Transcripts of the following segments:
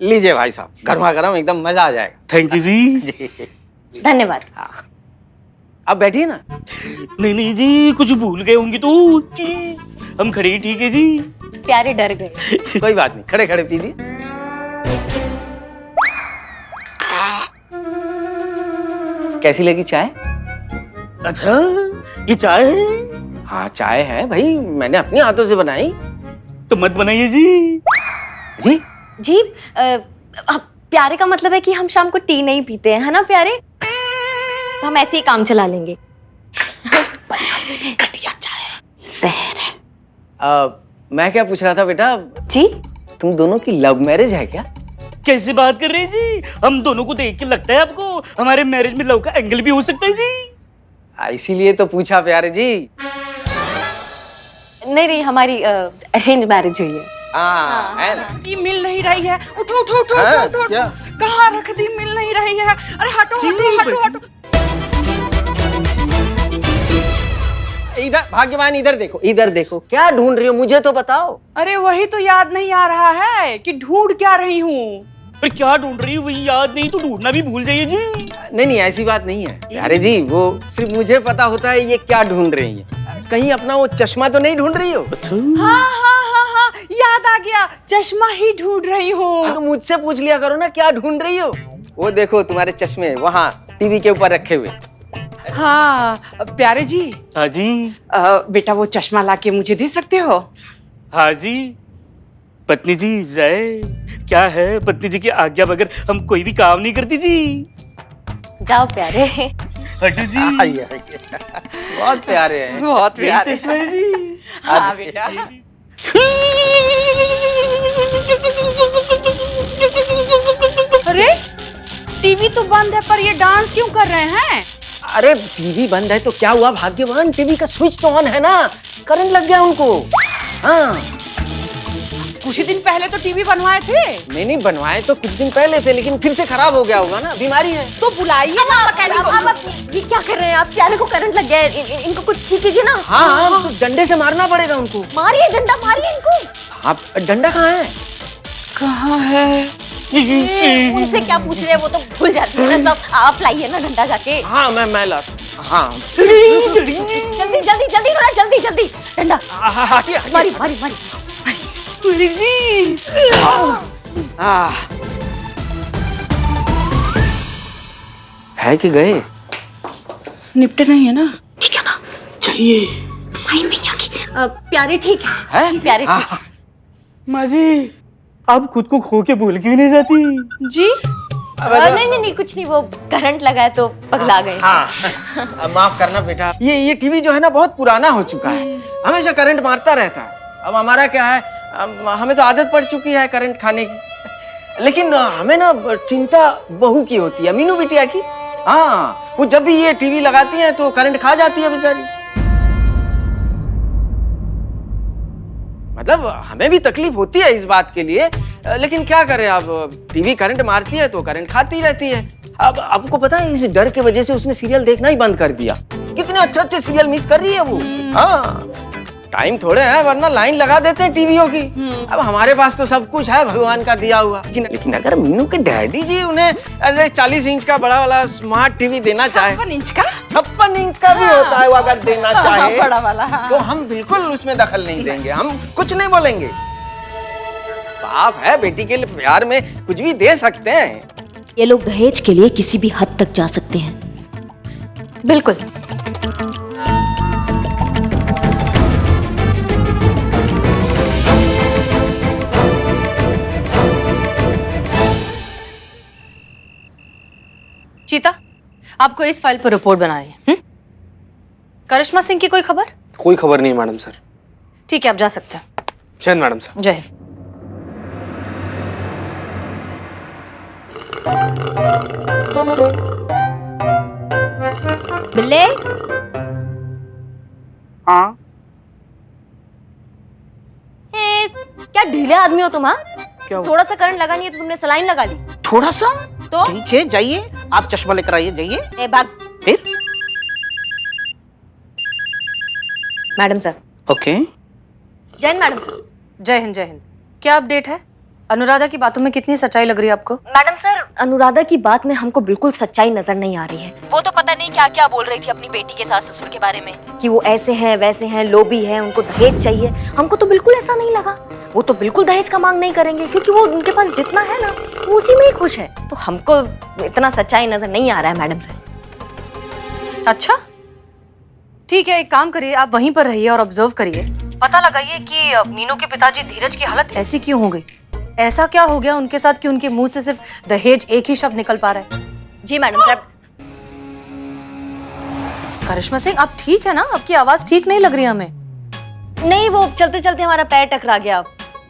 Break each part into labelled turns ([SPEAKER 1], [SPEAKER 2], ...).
[SPEAKER 1] लीजिए भाई साहब, गर्मा गर्म एकदम मजा आ जाएगा।
[SPEAKER 2] थैंक यू जी।
[SPEAKER 1] जी
[SPEAKER 3] धन्यवाद।
[SPEAKER 1] हाँ, अब बैठिए ना।
[SPEAKER 2] नहीं नहीं जी, कुछ भूल गए होंगे तो जी, हम खड़े ही ठीक है जी।
[SPEAKER 3] प्यारे डर गए।
[SPEAKER 1] कोई बात नहीं, खड़े खड़े पीजिए। कैसी लगी चाय?
[SPEAKER 2] अच्छा, ये चाय है?
[SPEAKER 1] हाँ चाय है भाई, मैंने अपने हाथों से बनाई।
[SPEAKER 2] तो मत बनाइए जी।
[SPEAKER 1] जी
[SPEAKER 3] जी प्यारे का मतलब है कि हम शाम को टी नहीं पीते हैं, है ना प्यारे? तो हम ऐसे ही काम चला लेंगे।
[SPEAKER 1] घटिया चाय।
[SPEAKER 3] जहर है।
[SPEAKER 1] मैं क्या पूछ रहा था बेटा,
[SPEAKER 3] जी
[SPEAKER 1] तुम दोनों की लव मैरिज है क्या?
[SPEAKER 2] कैसे बात कर रहे हैं जी? हम दोनों को देख के लगता है आपको हमारे मैरिज में लव का एंगल भी हो सकता है जी?
[SPEAKER 1] इसीलिए तो पूछा प्यारे जी।
[SPEAKER 3] नहीं नहीं, हमारी अरेंज मैरिज हुई है।
[SPEAKER 1] हाँ है ना?
[SPEAKER 4] दी मिल नहीं रही है। उठो उठो उठो
[SPEAKER 1] हाँ,
[SPEAKER 4] उठो उठो।
[SPEAKER 1] क्या?
[SPEAKER 4] कहाँ रख दी? मिल नहीं रही है। अरे हटो हटो हटो हटो।
[SPEAKER 1] इधर भाग्यवान, इधर देखो, इधर देखो, क्या ढूंढ रही हो मुझे तो बताओ।
[SPEAKER 4] अरे वही तो याद नहीं आ रहा है कि ढूंढ क्या रही हूँ।
[SPEAKER 2] पर क्या ढूंढ रही हो वही याद नहीं तो ढूंढना भी भूल जाइए जी।
[SPEAKER 1] नहीं नहीं, ऐसी बात नहीं है प्यारे जी, वो सिर्फ मुझे पता होता है ये क्या ढूंढ रही है। कहीं अपना वो चश्मा तो नहीं ढूंढ रही हो?
[SPEAKER 4] हाँ हाँ हाँ हाँ, याद आ गया, चश्मा ही ढूंढ रही हूँ।
[SPEAKER 1] तो मुझसे पूछ लिया करो ना क्या ढूंढ रही हो। वो देखो तुम्हारे चश्मे वहाँ टीवी के ऊपर रखे हुए।
[SPEAKER 4] हाँ प्यारे जी,
[SPEAKER 2] हाँ जी।
[SPEAKER 4] बेटा वो चश्मा लाके मुझे दे सकते हो?
[SPEAKER 2] हाँ जी। पत्नी जी जाए क्या है, पत्नी जी की आज्ञा बगैर हम कोई भी काम नहीं करती जी।
[SPEAKER 3] जाओ प्यारे।
[SPEAKER 2] हटू जी।
[SPEAKER 1] आइए आइए, बहुत प्यारे हैं।
[SPEAKER 4] बहुत
[SPEAKER 2] यही
[SPEAKER 4] प्यारे।
[SPEAKER 2] चश्मा है जी।
[SPEAKER 4] हाँ बेटा। अरे टीवी तो बंद है पर ये डांस क्यों कर रहे हैं?
[SPEAKER 1] अरे टीवी बंद है तो क्या हुआ भाग्यवान, टीवी का स्विच तो ऑन है ना, करंट लग गया उनको। हाँ
[SPEAKER 4] कुछ ही दिन पहले तो टीवी बनवाए थे।
[SPEAKER 1] नहीं नहीं, बनवाए तो कुछ दिन पहले थे लेकिन फिर से खराब हो गया होगा ना, बीमारी है।
[SPEAKER 4] तो बुलाइए ना मैकेनिक को।
[SPEAKER 3] अब ये क्या कर रहे हैं आप? प्यारे को करंट लग गया है, इनको कुछ ठीक कीजिए ना।
[SPEAKER 1] हाँ हाँ, तो डंडे से मारना पड़ेगा उनको।
[SPEAKER 3] मारिए डंडा, मारिए इनको।
[SPEAKER 1] आप डंडा कहाँ है?
[SPEAKER 4] कहाँ है?
[SPEAKER 3] उनसे क्या पूछ रहे हैं, वो तो भूल जाती है ना सब। आप लाइए ना डंडा जाके।
[SPEAKER 1] हाँ मैं ला। हाँ
[SPEAKER 3] जल्दी जल्दी जल्दी, थोड़ा जल्दी जल्दी डंडा।
[SPEAKER 1] हटिए हटिए।
[SPEAKER 3] मारी मारी मारी।
[SPEAKER 1] है कि गए?
[SPEAKER 4] निपटे नहीं है ना?
[SPEAKER 3] ठीक है ना?
[SPEAKER 2] चाहिए
[SPEAKER 3] माई मैया की। प्यारे ठीक है?
[SPEAKER 1] है?
[SPEAKER 3] प्यारे ठीक है।
[SPEAKER 1] हाँ,
[SPEAKER 2] माँ जी, आप खुद को खो के भूल क्यों नहीं जाती
[SPEAKER 4] जी
[SPEAKER 3] नहीं नहीं नहीं, कुछ नहीं, वो करंट लगा है तो पगला गए।
[SPEAKER 1] हाँ माफ करना बेटा, ये टीवी जो है ना बहुत पुराना हो चुका है, हमेशा करंट मारता रहता है। अब हमारा क्या है, हमें तो आदत पड़ चुकी है करंट खाने की। लेकिन हमें ना चिंता बहू की होती है, मीनू बिटिया की। हाँ वो जब भी ये टीवी लगाती है तो करंट खा जाती है बेचारी। मतलब हमें भी तकलीफ होती है इस बात के लिए, लेकिन क्या करें, अब टीवी करंट मारती है तो करंट खाती रहती है। अब आपको पता है इस डर के वजह से उसने सीरियल देखना ही बंद कर दिया। कितने अच्छे अच्छे सीरियल मिस कर रही है वो। हाँ टाइम थोड़े है वरना लाइन लगा देते हैं टीवियों की। अब हमारे पास तो सब कुछ है भगवान का दिया हुआ, लेकिन अगर मीनू के डैडी जी उन्हें ऐसे 40 इंच का बड़ा वाला स्मार्ट टीवी देना चाहे,
[SPEAKER 4] 56 इंच का।
[SPEAKER 1] 56 इंच का भी होता है वो, अगर देना चाहे
[SPEAKER 4] बड़ा वाला। हाँ।
[SPEAKER 1] तो हम बिल्कुल उसमें दखल नहीं देंगे, हम कुछ नहीं बोलेंगे। बाप है, बेटी के लिए प्यार में कुछ भी दे सकते हैं।
[SPEAKER 3] ये लोग दहेज के लिए किसी भी हद तक जा सकते हैं। बिल्कुल।
[SPEAKER 5] चीता, आपको इस फाइल पर रिपोर्ट बनानी है। करिश्मा सिंह की कोई खबर?
[SPEAKER 6] कोई खबर नहीं मैडम सर।
[SPEAKER 5] ठीक है, आप जा सकते हैं।
[SPEAKER 6] जय मैडम सर।
[SPEAKER 5] जय हिंद।
[SPEAKER 3] बिल्ले।
[SPEAKER 2] हाँ
[SPEAKER 3] क्या ढीले आदमी हो तुम? हाँ
[SPEAKER 2] क्या हुआ?
[SPEAKER 3] थोड़ा सा करंट लगा नहीं है तो तुमने सलाइन लगा ली।
[SPEAKER 1] थोड़ा सा
[SPEAKER 3] तो
[SPEAKER 1] ठीक है, जाइए आप चश्मा लेकर आइए, जाइए।
[SPEAKER 3] ए भाग।
[SPEAKER 1] फिर
[SPEAKER 5] madam sir.
[SPEAKER 1] Okay.
[SPEAKER 3] Jain madam sir.
[SPEAKER 5] जय हिंद जय हिंद। क्या अपडेट है? अनुराधा की बातों में कितनी सच्चाई लग रही है आपको?
[SPEAKER 3] मैडम सर, अनुराधा की बात में हमको बिल्कुल सच्चाई नजर नहीं आ रही है। वो तो पता नहीं क्या क्या बोल रही थी अपनी बेटी के सास ससुर के बारे में, कि वो ऐसे हैं वैसे हैं, लोभी हैं, उनको दहेज चाहिए। हमको तो बिल्कुल ऐसा नहीं लगा। वो तो बिल्कुल दहेज का मांग नहीं करेंगे, क्योंकि वो उनके पास जितना है ना वो उसी में ही खुश है। तो हमको इतना सच्चाई नजर नहीं आ रहा है मैडम सर।
[SPEAKER 5] अच्छा ठीक है, एक काम करिए, आप वहीं पर रहिए और ऑब्जर्व करिए। पता लगाइए कि मीनू के पिताजी धीरज की हालत ऐसी क्यों हो गई। ऐसा क्या हो गया उनके साथ कि उनके मुंह से सिर्फ दहेज एक ही शब्द निकल पा रहा है।
[SPEAKER 3] जी मैडम साहब।
[SPEAKER 5] करिश्मा सिंह, आप ठीक है ना? आपकी आवाज ठीक नहीं लग रही हमें।
[SPEAKER 3] नहीं, वो चलते चलते हमारा पैर टकरा गया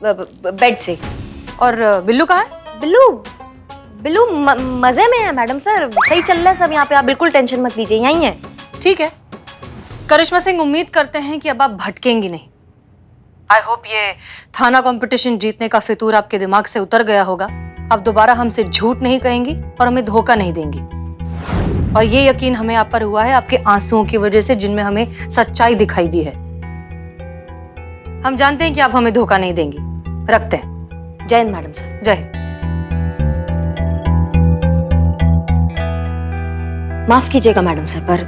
[SPEAKER 3] बेड से।
[SPEAKER 5] और बिल्लू कहाँ है?
[SPEAKER 3] बिल्लू बिल्लू मजे में है मैडम सर, सही चल रहा है सब यहाँ पे, आप बिल्कुल टेंशन मत लीजिए, यहीं है।
[SPEAKER 5] ठीक है करिश्मा सिंह, उम्मीद करते हैं कि अब आप भटकेंगी नहीं। आई होप ये थाना कंपटीशन जीतने का फितूर आपके दिमाग से उतर गया होगा। अब दोबारा हमसे झूठ नहीं कहेंगी और हमें धोखा नहीं देंगी। और ये यकीन हमें आप पर हुआ है आपके आंसुओं की वजह से, जिनमें हमें सच्चाई दिखाई दी है। हम जानते हैं कि आप हमें धोखा नहीं देंगी। रखते हैं।
[SPEAKER 3] जय हिंद मैडम सर।
[SPEAKER 5] जय हिंद।
[SPEAKER 3] माफ कीजिएगा मैडम सर, पर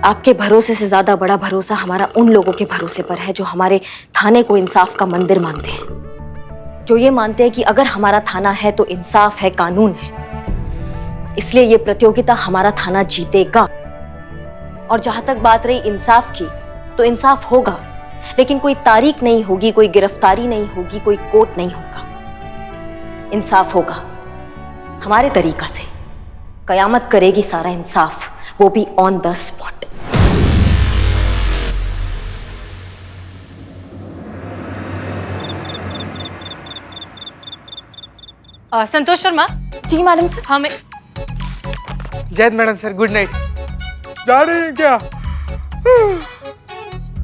[SPEAKER 3] आपके भरोसे से ज्यादा बड़ा भरोसा हमारा उन लोगों के भरोसे पर है जो हमारे थाने को इंसाफ का मंदिर मानते हैं, जो ये मानते हैं कि अगर हमारा थाना है तो इंसाफ है, कानून है। इसलिए ये प्रतियोगिता हमारा थाना जीतेगा। और जहां तक बात रही इंसाफ की, तो इंसाफ होगा, लेकिन कोई तारीख नहीं होगी, कोई गिरफ्तारी नहीं होगी, कोई कोर्ट नहीं होगा। इंसाफ होगा हमारे तरीका से। कयामत करेगी सारा इंसाफ, वो भी on the spot.
[SPEAKER 5] Santosh Sharma.
[SPEAKER 3] जी मैडम सर।
[SPEAKER 5] हमें
[SPEAKER 6] जय मैडम सर, गुड नाइट। जा रहे हैं क्या?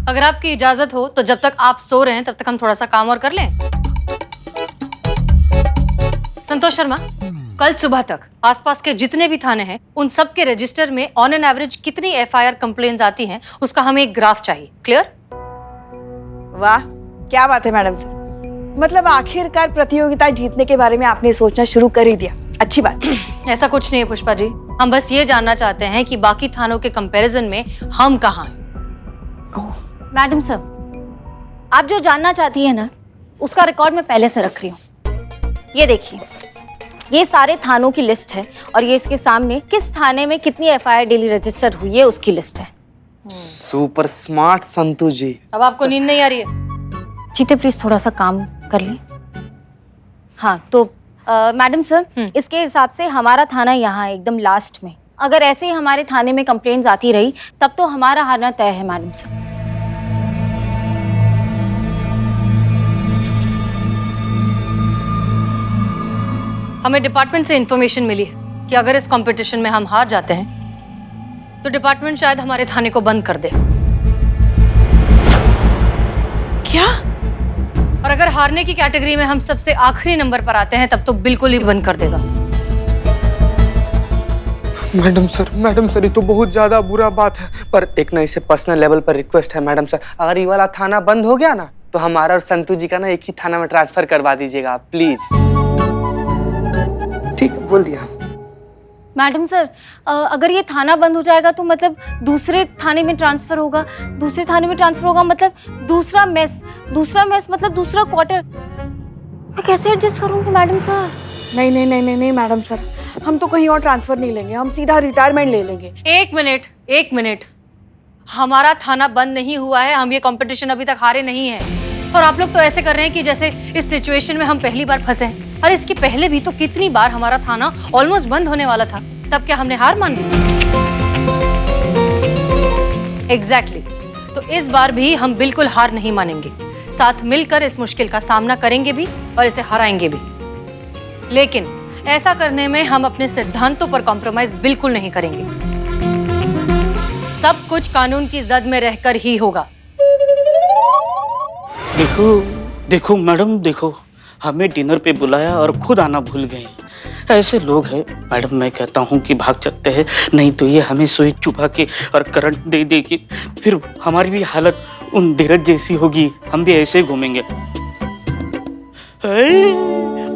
[SPEAKER 5] अगर आपकी इजाजत हो तो जब तक आप सो रहे हैं तब तक हम थोड़ा सा काम और कर लें। संतोष शर्मा, कल सुबह तक आसपास के जितने भी थाने हैं उन सब के रजिस्टर में ऑन एन एवरेज कितनी एफआईआर कंप्लेंट्स आती हैं, उसका हमें एक ग्राफ चाहिए। क्लियर?
[SPEAKER 4] वाह, क्या बात है मैडम सर। मतलब आखिरकार प्रतियोगिता जीतने के बारे में आपने सोचना शुरू कर ही दिया। अच्छी बात।
[SPEAKER 5] ऐसा कुछ नहीं है पुष्पा जी, हम बस ये जानना चाहते हैं कि बाकी थानों के कंपैरिजन में हम कहाँ हैं।
[SPEAKER 7] मैडम सर, आप जो जानना चाहती है ना, उसका रिकॉर्ड मैं पहले से रख रही हूँ। ये देखिए, ये सारे थानों की लिस्ट है और ये इसके सामने किस थाने में कितनी एफआईआर डेली रजिस्टर हुई है उसकी लिस्ट है।
[SPEAKER 6] सुपर स्मार्ट संतु जी।
[SPEAKER 5] अब आपको नींद नहीं आ रही है?
[SPEAKER 7] जीते प्लीज थोड़ा सा काम कर लें। हाँ तो मैडम सर, इसके हिसाब से हमारा थाना यहाँ है एकदम लास्ट में। अगर ऐसे ही हमारे थाने में कंप्लेंट्स आती रही तब तो हमारा हारना तय है मैडम सर।
[SPEAKER 5] हमें डिपार्टमेंट से इंफॉर्मेशन मिली है कि अगर इस कंपटीशन में हम हार जाते हैं तो डिपार्टमेंट शायद हमारे थाने को बंद कर दे।
[SPEAKER 4] क्या?
[SPEAKER 5] और अगर हारने की कैटेगरी में हम सबसे आखिरी नंबर पर आते हैं तब तो बिल्कुल ही बंद कर देगा।
[SPEAKER 6] मैडम सर, ये तो बहुत ज्यादा बुरा बात है। पर एक ना इसे पर्सनल लेवल पर रिक्वेस्ट है मैडम सर, अगर ये वाला थाना बंद हो गया ना तो हमारा और संतु जी का ना एक ही थाना में ट्रांसफर करवा दीजिएगा आप, प्लीज। ठीक है, बोल दिया।
[SPEAKER 7] मैडम सर, अगर ये थाना बंद हो जाएगा तो मतलब दूसरे थाने में ट्रांसफर होगा, दूसरे थाने में ट्रांसफर होगा मतलब दूसरा मेस मतलब दूसरा क्वार्टर। मैं कैसे एडजस्ट करूंगी मैडम सर?
[SPEAKER 4] नहीं मैडम सर, हम तो कहीं और ट्रांसफर नहीं लेंगे, हम सीधा रिटायरमेंट ले लेंगे।
[SPEAKER 5] एक मिनट, हमारा थाना बंद नहीं हुआ है, हम ये कंपटीशन अभी तक हारे नहीं हैं। और आप लोग तो ऐसे कर रहे हैं कि जैसे इस सिचुएशन में हम पहली बार फंसे हैं। और इसके पहले भी तो कितनी बार हमारा थाना ऑलमोस्ट बंद होने वाला था, तब क्या हमने हार मान ली? एग्जैक्टली। तो इस बार भी हम बिल्कुल हार नहीं मानेंगे, साथ मिलकर इस मुश्किल का सामना करेंगे भी और इसे हराएंगे भी। लेकिन ऐसा करने में हम अपने सिद्धांतों पर कॉम्प्रोमाइज बिल्कुल नहीं करेंगे। सब कुछ कानून की जद में रहकर ही होगा।
[SPEAKER 2] देखो मैडम, देखो हमें डिनर पे बुलाया और खुद आना भूल गए। ऐसे लोग हैं मैडम, मैं कहता हूँ कि भाग सकते हैं, नहीं तो ये हमें सुई चुभा के और करंट दे दे के फिर हमारी भी हालत उन धीरज जैसी होगी, हम भी ऐसे ही घूमेंगे।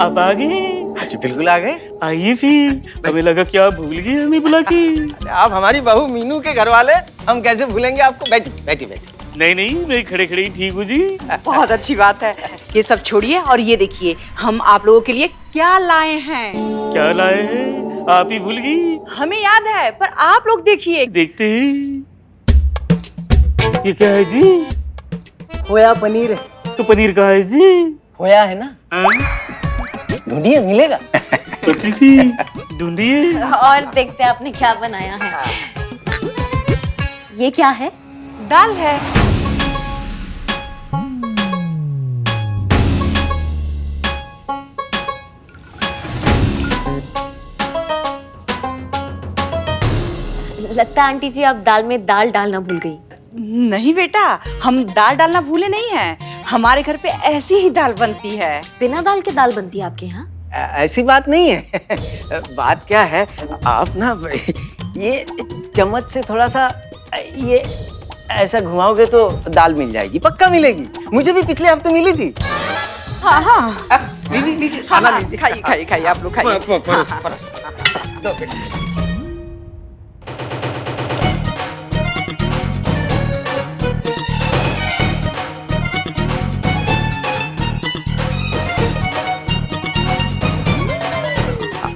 [SPEAKER 2] आप आ गए?
[SPEAKER 1] हाँ जी बिल्कुल आ गए।
[SPEAKER 2] आइए फिर, हमें लगा कि आप भूल गए हमें बुला के।
[SPEAKER 1] अरे आप हमारी बहू मीनू के घर वाले, हम कैसे भूलेंगे आपको। बैठी बैठी बैठी।
[SPEAKER 2] नहीं नहीं, मैं खड़े खड़े ही ठीक हूँ जी।
[SPEAKER 4] बहुत अच्छी बात है। ये सब छोड़िए और ये देखिए हम आप लोगों के लिए क्या लाए हैं।
[SPEAKER 2] क्या लाए हैं? आप ही भूल गई।
[SPEAKER 4] हमें याद है पर आप लोग देखिए।
[SPEAKER 2] देखते हैं। ये क्या है जी?
[SPEAKER 1] खोया पनीर है।
[SPEAKER 2] तो पनीर कहाँ है जी?
[SPEAKER 1] खोया है ना,
[SPEAKER 2] हाँ?
[SPEAKER 1] ढूंढिए मिलेगा।
[SPEAKER 2] पति जी, ढूंढिए।
[SPEAKER 3] और देखते हैं आपने क्या बनाया है। ये क्या है?
[SPEAKER 4] दाल है।
[SPEAKER 3] लगता है आंटी जी आप दाल में दाल डालना भूल गई।
[SPEAKER 4] नहीं बेटा, हम दाल डालना भूले नहीं हैं। हमारे घर पे ऐसी ही दाल बनती है।
[SPEAKER 3] बिना दाल के दाल बनती है आपके यहाँ?
[SPEAKER 1] ऐसी बात नहीं है। बात क्या है, आप ना ये चम्मच से थोड़ा सा ये ऐसा घुमाओगे तो दाल मिल जाएगी, पक्का मिलेगी। मुझे भी पिछले हफ्ते मिली थी।
[SPEAKER 4] हाँ हाँ
[SPEAKER 1] लीजिए लीजिए,
[SPEAKER 4] हाँ,
[SPEAKER 1] खाना
[SPEAKER 4] हाँ,
[SPEAKER 1] लीजिए।
[SPEAKER 4] खाइए खाइए खाइए, आप लोग खाइए।
[SPEAKER 1] परस, परस। दो बेटा।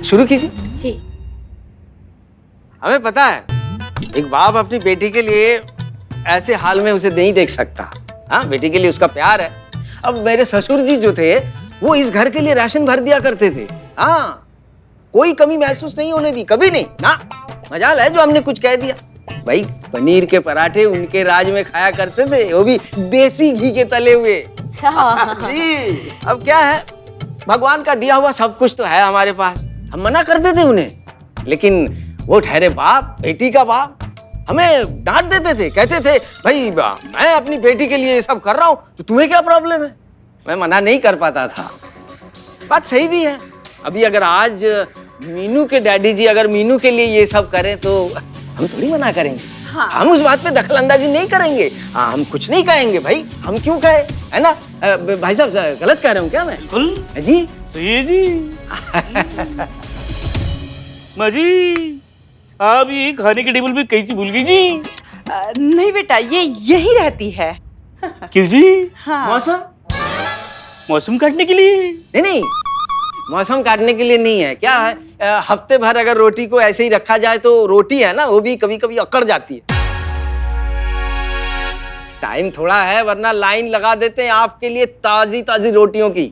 [SPEAKER 1] शुरू कीजिए।
[SPEAKER 3] जी।
[SPEAKER 1] हमें पता है एक बाप अपनी बेटी के लिए ऐसे हाल में उसे नहीं देख सकता। हाँ, बेटी के लिए उसका प्यार है। अब मेरे ससुर जी जो थे वो इस घर के लिए राशन भर दिया करते थे। हाँ, कोई कमी महसूस नहीं होने दी, कभी नहीं ना। मजाल है जो हमने कुछ कह दिया। भाई पनीर के पराठे उनके राज में खाया करते थे, वो भी देसी घी के तले हुए। जी, अब क्या है, भगवान का दिया हुआ सब कुछ तो है हमारे पास। हम मना करते थे उन्हें, लेकिन वो ठहरे बाप, बेटी का बाप, हमें डांट देते थे। कहते थे भाई मैं अपनी बेटी के लिए ये सब कर रहा हूँ तो तुम्हें क्या प्रॉब्लम है। मैं मना नहीं कर पाता था। बात सही भी है। अभी अगर आज मीनू के डैडी जी अगर मीनू के लिए ये सब करें तो हम थोड़ी मना करेंगे। हाँ। हम उस बात पे दखल अंदाजी नहीं करेंगे। हाँ, हम कुछ नहीं कहेंगे भाई, हम क्यों कहे, है ना। भाई साहब गलत कह रहा हूँ क्या मैं?
[SPEAKER 2] बिल्कुल
[SPEAKER 1] जी
[SPEAKER 2] सही है जी। माँ जी, आप ये खाने के टेबल पे कई चीज भूल गई जी।
[SPEAKER 4] नहीं बेटा, ये यही रहती है।
[SPEAKER 2] क्यों जी?
[SPEAKER 4] हाँ।
[SPEAKER 1] मौसम
[SPEAKER 2] मौसम काटने के लिए?
[SPEAKER 1] नहीं नहीं, मौसम काटने के लिए नहीं है। क्या है, हफ्ते भर अगर रोटी को ऐसे ही रखा जाए तो रोटी है ना वो भी कभी कभी अकड़ जाती है। टाइम थोड़ा है, वरना लाइन लगा देते हैं आपके लिए ताजी ताजी रोटियों की।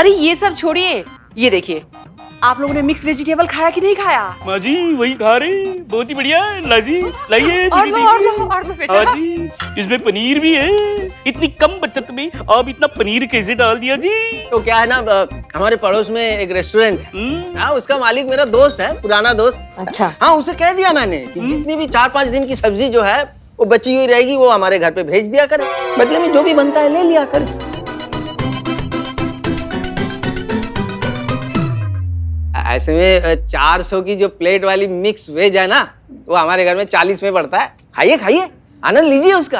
[SPEAKER 4] अरे ये सब छोड़िए, ये देखिए आप लोगों ने मिक्स वेजिटेबल खाया कि नहीं खाया?
[SPEAKER 2] माँ जी वही खा रहे, बहुत ही बढ़िया है। ला जी, लाइए।
[SPEAKER 4] और लो बेटा।
[SPEAKER 2] हाँ जी, इसमें पनीर भी है। इतनी कम बचत में आप इतना पनीर कैसे डाल दिया जी?
[SPEAKER 1] तो क्या है ना, हमारे पड़ोस में एक रेस्टोरेंट है। हाँ, उसका मालिक मेरा दोस्त है, पुराना दोस्त।
[SPEAKER 3] अच्छा।
[SPEAKER 1] हाँ, उसे कह दिया मैंने कि जितनी भी 4-5 दिन की सब्जी जो है वो बची हुई रहेगी, वो हमारे घर पे भेज दिया करे, बदले में जो भी बनता है ले लिया करे। ऐसे में 400 की जो प्लेट वाली मिक्स वेज है ना, वो हमारे घर में 40 में पड़ता है। खाइए खाइए, आनंद लीजिए उसका।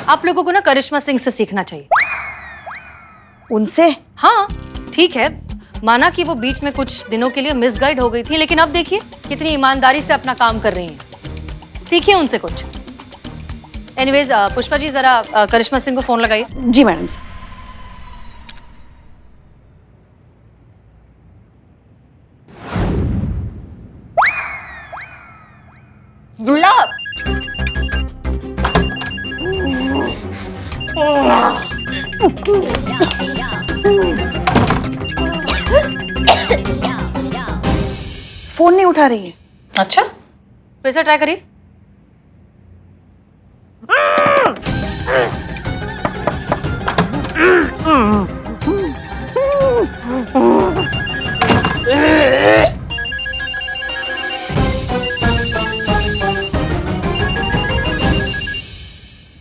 [SPEAKER 5] आप लोगों को ना करिश्मा सिंह से सीखना चाहिए।
[SPEAKER 4] उनसे?
[SPEAKER 5] हाँ ठीक है, माना कि वो बीच में कुछ दिनों के लिए मिसगाइड हो गई थी, लेकिन अब देखिए कितनी ईमानदारी से अपना काम कर रही हैं। सीखिए उनसे कुछ। एनीवेज पुष्पा जी जरा करिश्मा सिंह को फोन लगाइए।
[SPEAKER 4] जी मैडम साहब।
[SPEAKER 3] गुलाब,
[SPEAKER 4] फोन नहीं उठा रही है।
[SPEAKER 5] अच्छा, फिर से ट्राई करिए।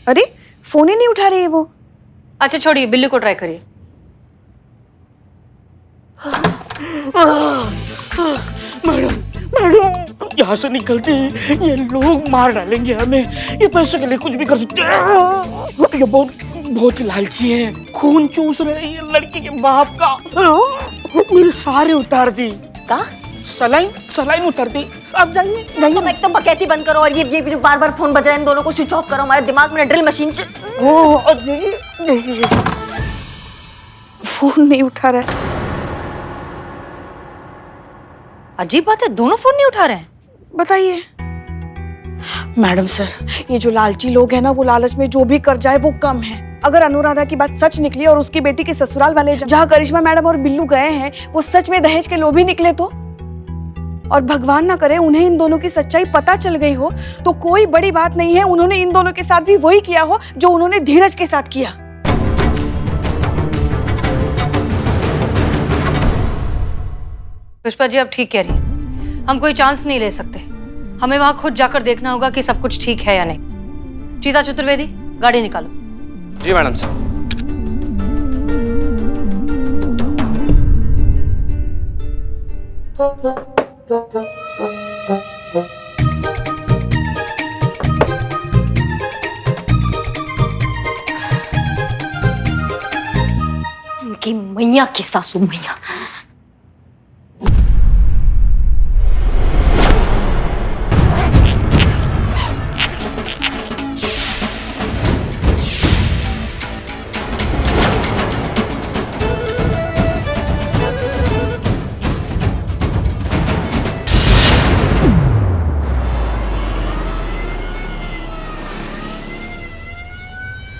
[SPEAKER 4] अरे फोन ही नहीं उठा रही है वो।
[SPEAKER 5] अच्छा छोड़िए, बिल्ली को ट्राई करिए।
[SPEAKER 2] मैडम, मैडम यहाँ से निकलते हैं ये लोग मार डालेंगे हमें। ये पैसे के लिए कुछ भी कर सकते हैं। ये बहुत ही लालची है, खून चूस रहे हैं ये लड़की के बाप का। मेरे सारे उतार दी।
[SPEAKER 3] का
[SPEAKER 2] सलाइन उतार दी। आप जाइए
[SPEAKER 3] तुम एक तो बकैती बंद करो और ये बार बार फोन बज रहा है, इन दोनों को स्विच ऑफ करो। हमारे दिमाग में ड्रिल मशीन
[SPEAKER 4] फोन नहीं उठा रहा है।
[SPEAKER 5] अजीब बात है, दोनों फोन नहीं उठा रहे हैं।
[SPEAKER 4] बताइए मैडम सर, ये जो लालची लोग हैं ना, वो लालच में जो भी कर जाए वो कम है। अगर अनुराधा की बात सच निकली और उसकी बेटी के ससुराल वाले जहाँ करिश्मा मैडम और बिल्लू गए हैं वो सच में दहेज के लोभी निकले तो, और भगवान ना करे उन्हें इन दोनों की सच्चाई पता चल गई हो तो कोई बड़ी बात नहीं है, उन्होंने इन दोनों के साथ भी वही किया हो जो उन्होंने धीरज के साथ किया।
[SPEAKER 5] पुष्पा जी आप ठीक कह रही हैं, हम कोई चांस नहीं ले सकते। हमें वहां खुद जाकर देखना होगा कि सब कुछ ठीक है या नहीं। चीता चतुर्वेदी गाड़ी निकालो।
[SPEAKER 1] जी मैडम सर।
[SPEAKER 3] उनकी मैया की सासू मैया।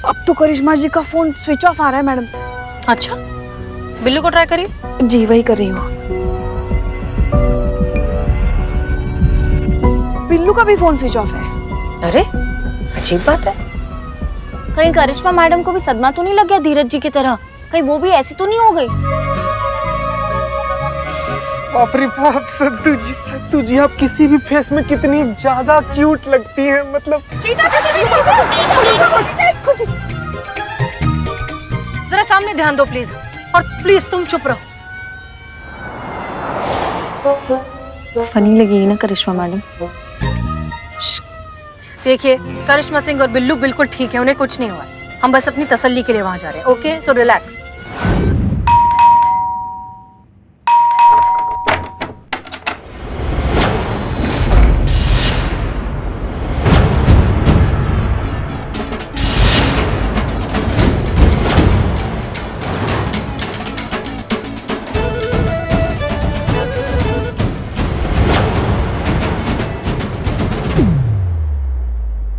[SPEAKER 4] अब तो करिश्मा जी का फोन स्विच ऑफ आ रहा है मैडम सर।
[SPEAKER 5] अच्छा, बिल्लू को ट्राई करिए।
[SPEAKER 4] जी वही कर रही हूँ। बिल्लू का भी फोन स्विच ऑफ है।
[SPEAKER 5] अरे अजीब बात है।
[SPEAKER 7] कहीं करिश्मा मैडम को भी सदमा तो नहीं लग गया धीरज जी की तरह? कहीं वो भी ऐसी तो नहीं हो गई?
[SPEAKER 6] बाप रे बाप, सत्तू जी आप किसी भी फेस में कितनी ज्यादा क्यूट लगती हैं। मतलब
[SPEAKER 5] जरा सामने ध्यान दो प्लीज, और प्लीज तुम चुप रहो।
[SPEAKER 7] फनी लगेगी ना करिश्मा मैडम?
[SPEAKER 5] देखिए करिश्मा सिंह और बिल्लू बिल्कुल ठीक है, उन्हें कुछ नहीं हुआ है। हम बस अपनी तसल्ली के लिए वहां जा रहे हैं। Okay so relax.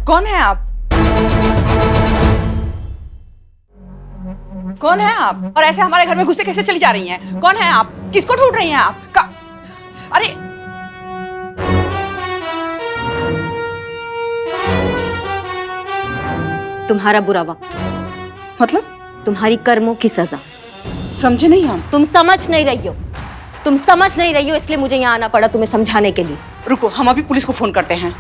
[SPEAKER 4] कौन है आप? कौन है आप? और ऐसे हमारे घर में घुसे कैसे चली जा रही हैं? कौन है आप? किसको ढूंढ रही हैं आप? अरे
[SPEAKER 3] तुम्हारा बुरा वक्त,
[SPEAKER 4] मतलब
[SPEAKER 3] तुम्हारी कर्मों की सजा।
[SPEAKER 4] समझे नहीं हम।
[SPEAKER 3] तुम समझ नहीं रही हो, इसलिए मुझे यहाँ आना पड़ा तुम्हें समझाने के लिए।
[SPEAKER 4] रुको, हम अभी पुलिस को फोन करते हैं।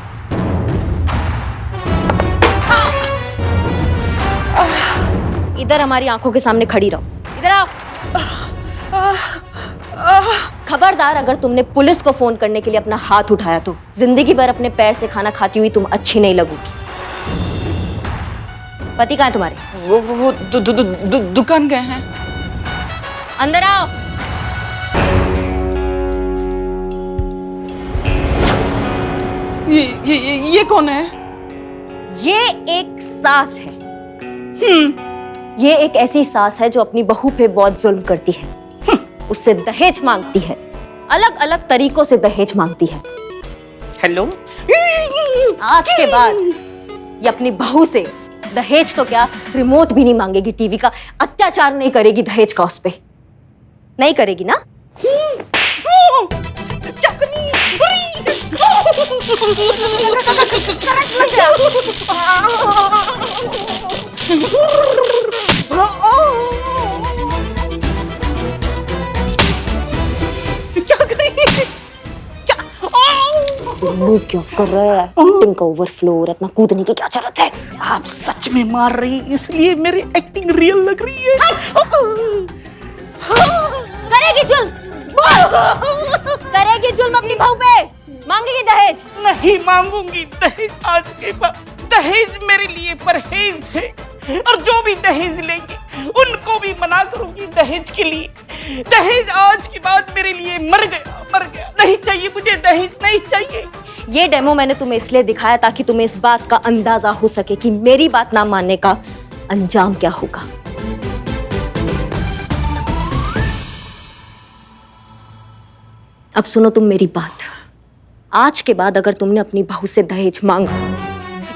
[SPEAKER 3] इधर हमारी आंखों के सामने खड़ी रहो। इधर आओ। खबरदार, अगर तुमने पुलिस को फोन करने के लिए अपना हाथ उठाया तो जिंदगी भर अपने पैर से खाना खाती हुई तुम अच्छी नहीं लगोगी। पति कहाँ है तुम्हारे?
[SPEAKER 4] वो दुकान गए हैं।
[SPEAKER 3] अंदर आओ।
[SPEAKER 4] ये कौन है?
[SPEAKER 3] ये एक सास है। ये एक ऐसी सास है जो अपनी बहू पे बहुत जुल्म करती है। उससे दहेज मांगती है, अलग अलग तरीकों से दहेज मांगती है।
[SPEAKER 4] हेलो।
[SPEAKER 3] आज के बाद ये अपनी बहू से दहेज तो क्या, रिमोट भी नहीं मांगेगी, टीवी का अत्याचार नहीं करेगी दहेज का उस पे। नहीं करेगी ना?
[SPEAKER 4] क्या करनी?
[SPEAKER 3] बिल्लू क्या कर रहा है? एक्टिंग का ओवरफ्लो, इतना कूदने की क्या जरूरत है?
[SPEAKER 2] आप सच में मार रही, इसलिए मेरी एक्टिंग रियल लग रही है।
[SPEAKER 3] करेगी जुल्म, करेगी जुल्म अपनी बहू पे।
[SPEAKER 7] मांगेगी दहेज?
[SPEAKER 2] नहीं मांगूंगी दहेज आज के बाद। दहेज मेरे लिए परहेज है, और जो भी दहेज लेंगे उनको भी मना करूंगी दहेज के लिए। दहेज आज के बाद मेरे लिए मर गया, मर गया। नहीं चाहिए मुझे दहेज, नहीं चाहिए।
[SPEAKER 3] ये डेमो मैंने तुम्हें इसलिए दिखाया ताकि तुम्हें इस बात का अंदाजा हो सके कि मेरी बात ना मानने का अंजाम क्या होगा। अब सुनो तुम मेरी बात। आज के बाद अगर तुमने अपनी बहू से दहेज मांगा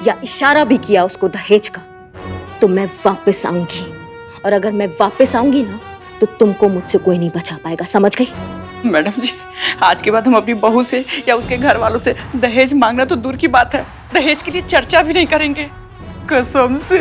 [SPEAKER 3] या इशारा भी किया उसको दहेज का, तो मैं वापस आऊंगी, और अगर मैं वापस आऊंगी ना तो तुमको मुझसे कोई नहीं बचा पाएगा, समझ गई?
[SPEAKER 8] मैडम जी, आज के बाद हम अपनी बहू से या उसके घर वालों से दहेज मांगना तो दूर की बात है, दहेज के लिए चर्चा भी नहीं करेंगे, कसम से।